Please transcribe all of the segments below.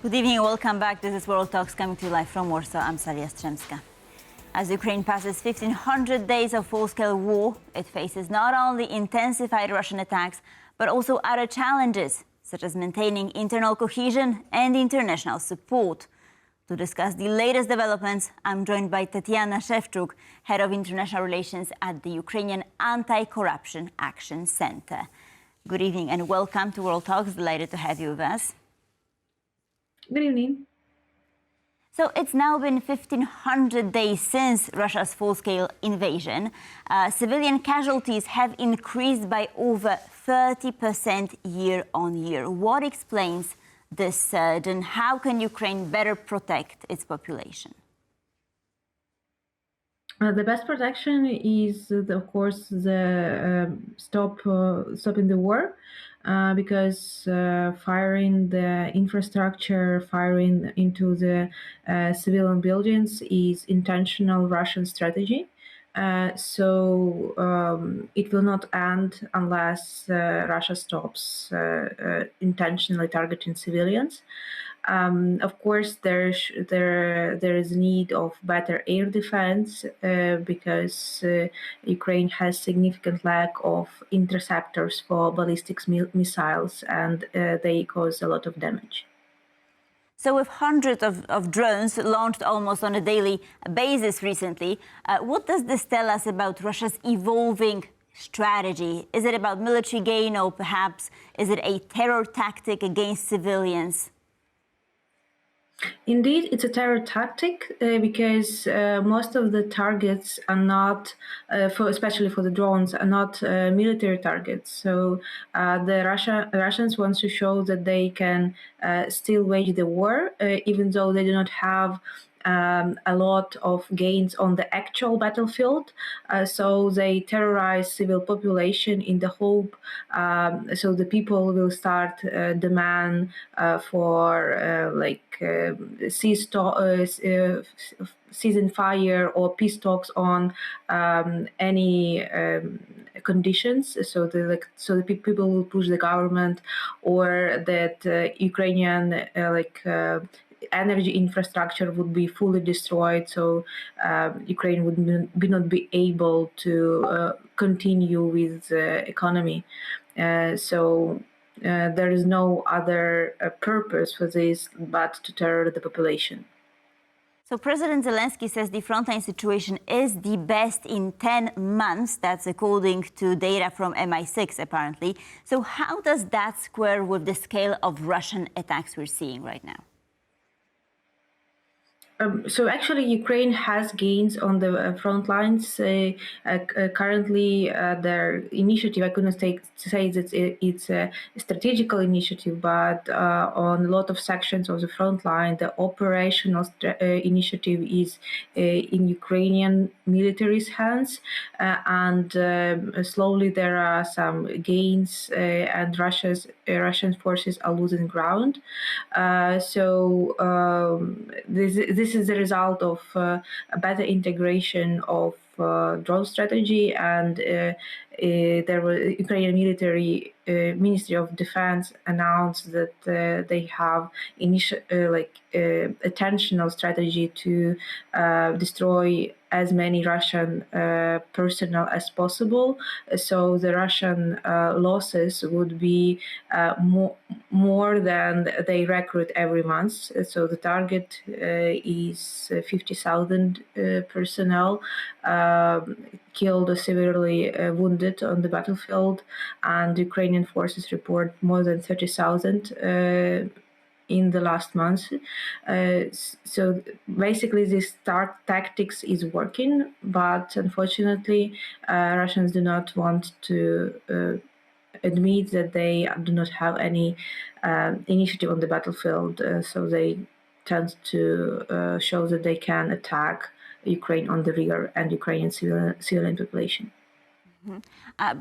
Good evening and welcome back. This is World Talks coming to you live from Warsaw. I'm Salia Strzemska. As Ukraine passes 1,500 days of full-scale war, it faces not only intensified Russian attacks, but also other challenges, such as maintaining internal cohesion and international support. To discuss the latest developments, I'm joined by Tetiana Shevchuk, Head of International Relations at the Ukrainian Anti-Corruption Action Center. Good evening and welcome to World Talks. Delighted to have you with us. Good evening. So it's now been 1,500 days since Russia's full-scale invasion. Civilian casualties have increased by over 30% year on year. What explains this surge and how can Ukraine better protect its population? The best protection is, of course, the stopping the war, because firing the infrastructure, firing into the civilian buildings is intentional Russian strategy. So it will not end unless Russia stops intentionally targeting civilians. Of course, there is need of better air defense because Ukraine has significant lack of interceptors for ballistic missiles, and they cause a lot of damage. So with hundreds of drones launched almost on a daily basis recently, what does this tell us about Russia's evolving strategy? Is it about military gain, or perhaps is it a terror tactic against civilians? Indeed, it's a terror tactic because most of the targets are not, especially for the drones, are not military targets. So the Russians want to show that they can still wage the war, even though they do not have a lot of gains on the actual battlefield. So they terrorize civil population in the hope so the people will start demand for ceasefire or peace talks on any conditions. So the people will push the government, or that Ukrainian energy infrastructure would be fully destroyed, so Ukraine would not be able to continue with the economy. So there is no other purpose for this but to terror the population. So President Zelenskyy says the frontline situation is the best in 10 months. That's according to data from MI6, apparently. So how does that square with the scale of Russian attacks we're seeing right now? So actually, Ukraine has gains on the front lines. Currently, their initiative, I couldn't say that it's a strategical initiative, but on a lot of sections of the front line, the operational initiative is in Ukrainian military's hands. And slowly there are some gains, and Russian forces are losing ground. This is the result of a better integration of drone strategy, and there was Ukrainian military Ministry of Defense announced that they have intentional strategy to destroy as many Russian personnel as possible. So the Russian losses would be more than they recruit every month. So the target is 50,000 personnel killed or severely wounded on the battlefield, and Ukrainian forces report more than 30,000 in the last month. So basically this tactics is working, but unfortunately Russians do not want to admit that they do not have any initiative on the battlefield, so they tend to show that they can attack Ukraine on the rear and Ukrainian civilian population.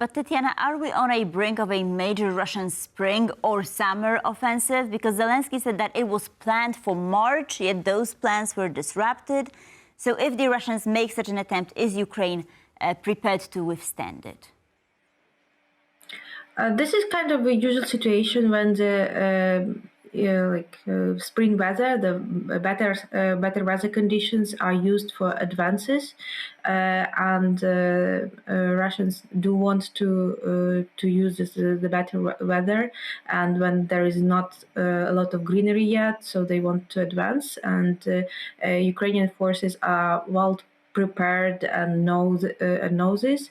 But Tetiana, are we on a brink of a major Russian spring or summer offensive? Because Zelenskyy said that it was planned for March, yet those plans were disrupted. So if the Russians make such an attempt, is Ukraine prepared to withstand it? This is kind of a usual situation when the spring weather, the better weather conditions are used for advances, and Russians do want to use the better weather, and when there is not a lot of greenery yet, so they want to advance, and Ukrainian forces are well prepared and know this.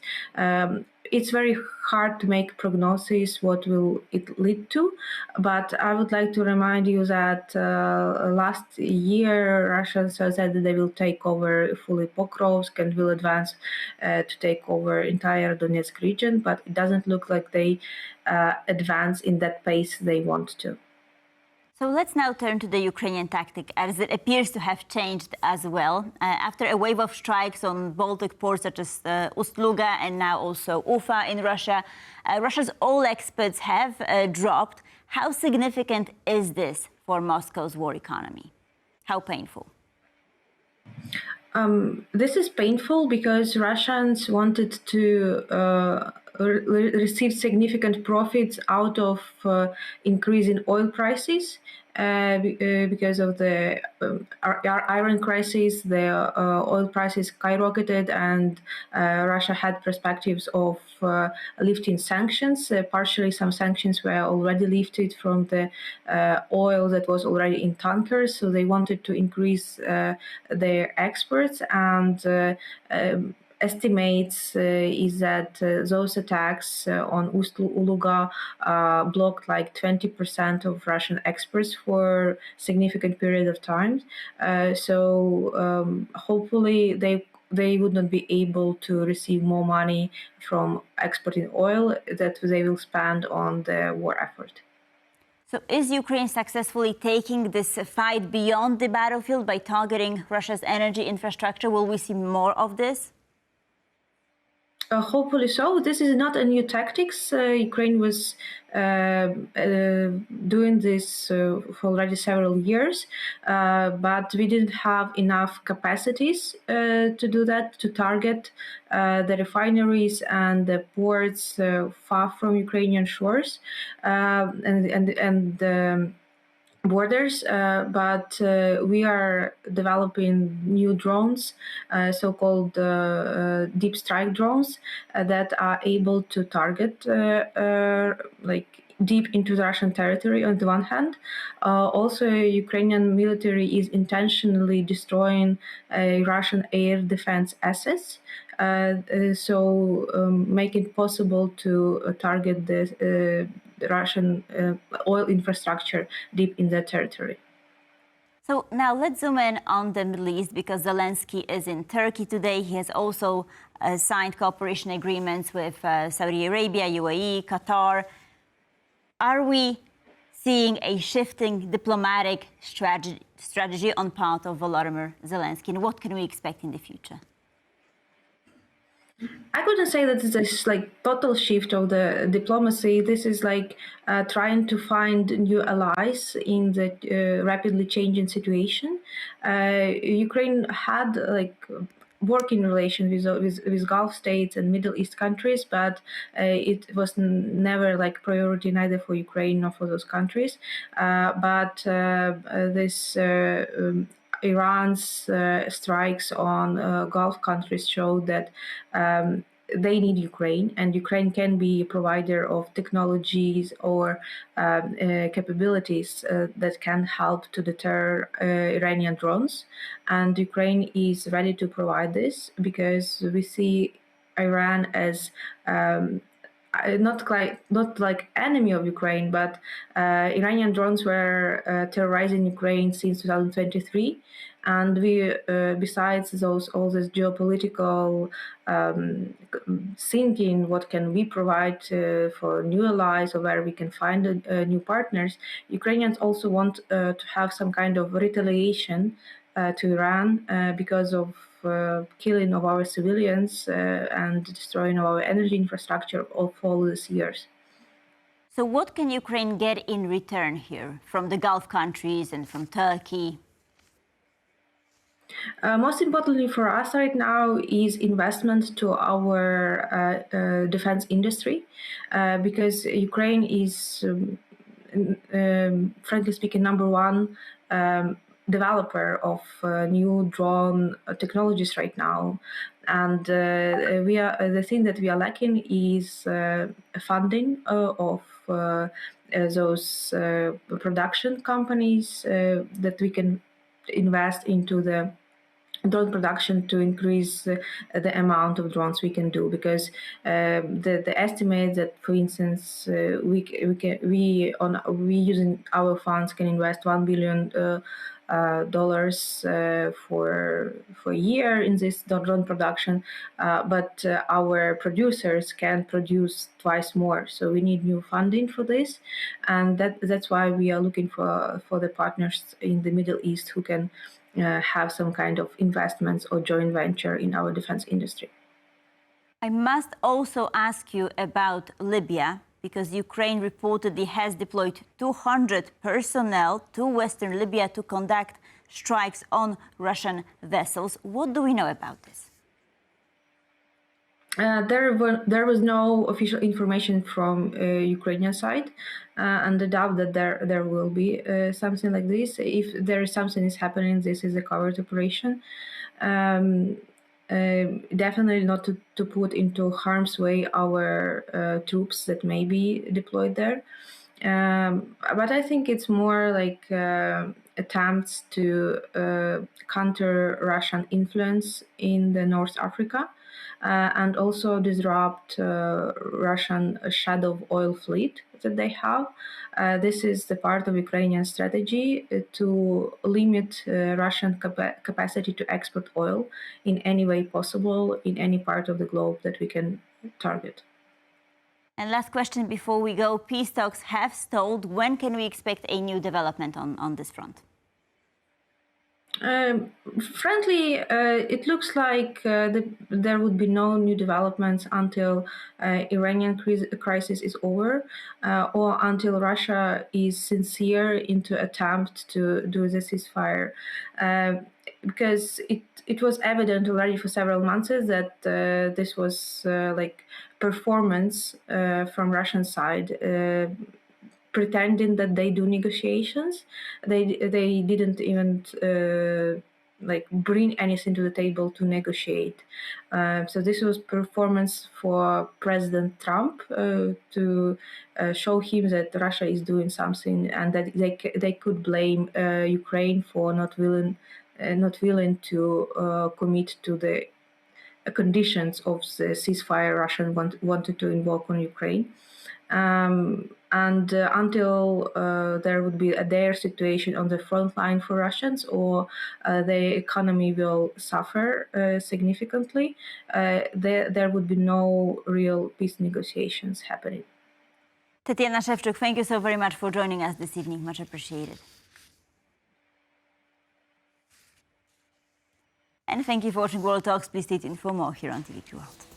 It's very hard to make prognosis what will it lead to, but I would like to remind you that last year Russia said that they will take over fully Pokrovsk and will advance to take over entire Donetsk region, but it doesn't look like they advance in that pace they want to. So let's now turn to the Ukrainian tactic, as it appears to have changed as well. After a wave of strikes on Baltic ports such as Ust-Luga and now also Ufa in Russia, Russia's oil exports have dropped. How significant is this for Moscow's war economy? How painful? This is painful because Russians wanted to receive significant profits out of increase in oil prices because of the iron crisis. The oil prices skyrocketed, and Russia had perspectives of lifting sanctions. Partially, some sanctions were already lifted from the oil that was already in tankers, so they wanted to increase their exports, and estimates is that those attacks on Ust-Luga blocked like 20% of Russian exports for significant period of time. So hopefully they would not be able to receive more money from exporting oil that they will spend on the war effort. So is Ukraine successfully taking this fight beyond the battlefield by targeting Russia's energy infrastructure? Will we see more of this? Hopefully so. This is not a new tactics. Ukraine was doing this for already several years, but we didn't have enough capacities to do that, to target the refineries and the ports far from Ukrainian shores, and borders, but we are developing new drones, so-called deep strike drones, that are able to target like deep into the Russian territory on the one hand. Also, Ukrainian military is intentionally destroying Russian air defense assets, make it possible to target the Russian oil infrastructure deep in their territory. So now let's zoom in on the Middle East, because Zelenskyy is in Turkey today. He has also signed cooperation agreements with Saudi Arabia, UAE, Qatar. Are we seeing a shifting diplomatic strategy on part of Volodymyr Zelenskyy, and what can we expect in the future? I couldn't say that it's a total shift of the diplomacy. This is trying to find new allies in the rapidly changing situation. Ukraine had working relations with Gulf states and Middle East countries, but it was never priority neither for Ukraine nor for those countries. But this Iran's strikes on Gulf countries show that they need Ukraine, and Ukraine can be a provider of technologies or capabilities that can help to deter Iranian drones. And Ukraine is ready to provide this because we see Iran as not like enemy of Ukraine, but Iranian drones were terrorizing Ukraine since 2023, and we, besides all this geopolitical thinking, what can we provide for new allies or where we can find new partners, Ukrainians also want to have some kind of retaliation to Iran because of killing of our civilians and destroying our energy infrastructure of all these years. So what can Ukraine get in return here from the Gulf countries and from Turkey? Most importantly for us right now is investment to our defense industry, because Ukraine is frankly speaking, number one developer of new drone technologies right now. And the thing that we are lacking is funding of those production companies that we can invest into the drone production to increase the amount of drones we can do, because the estimate that, for instance, we using our funds can invest $1 billion dollars for a year in this drone production, but our producers can produce twice more. So we need new funding for this, and that's why we are looking for the partners in the Middle East who can have some kind of investments or joint venture in our defense industry. I must also ask you about Libya, because Ukraine reportedly has deployed 200 personnel to Western Libya to conduct strikes on Russian vessels. What do we know about this? There was no official information from Ukrainian side, and I doubt that there will be something like this. If there is something is happening, this is a covert operation. Definitely not to put into harm's way our troops that may be deployed there. But I think it's more like attempts to counter Russian influence in the North Africa. And also disrupt Russian shadow oil fleet that they have. This is the part of Ukrainian strategy to limit Russian capacity to export oil in any way possible in any part of the globe that we can target. And last question before we go, peace talks have stalled. When can we expect a new development on this front? Frankly, it looks like there would be no new developments until Iranian crisis is over, or until Russia is sincere into attempt to do the ceasefire, because it was evident already for several months that this was like performance from Russian side. Pretending that they do negotiations, they didn't even like bring anything to the table to negotiate. So this was performance for President Trump to show him that Russia is doing something, and that they could blame Ukraine for not willing to commit to the conditions of the ceasefire Russia wanted to invoke on Ukraine. And until there would be a dire situation on the front line for Russians, or the economy will suffer significantly, there would be no real peace negotiations happening. Tetiana Shevchuk, thank you so very much for joining us this evening. Much appreciated. And thank you for watching World Talks. Please stay tuned for more here on TV2 World.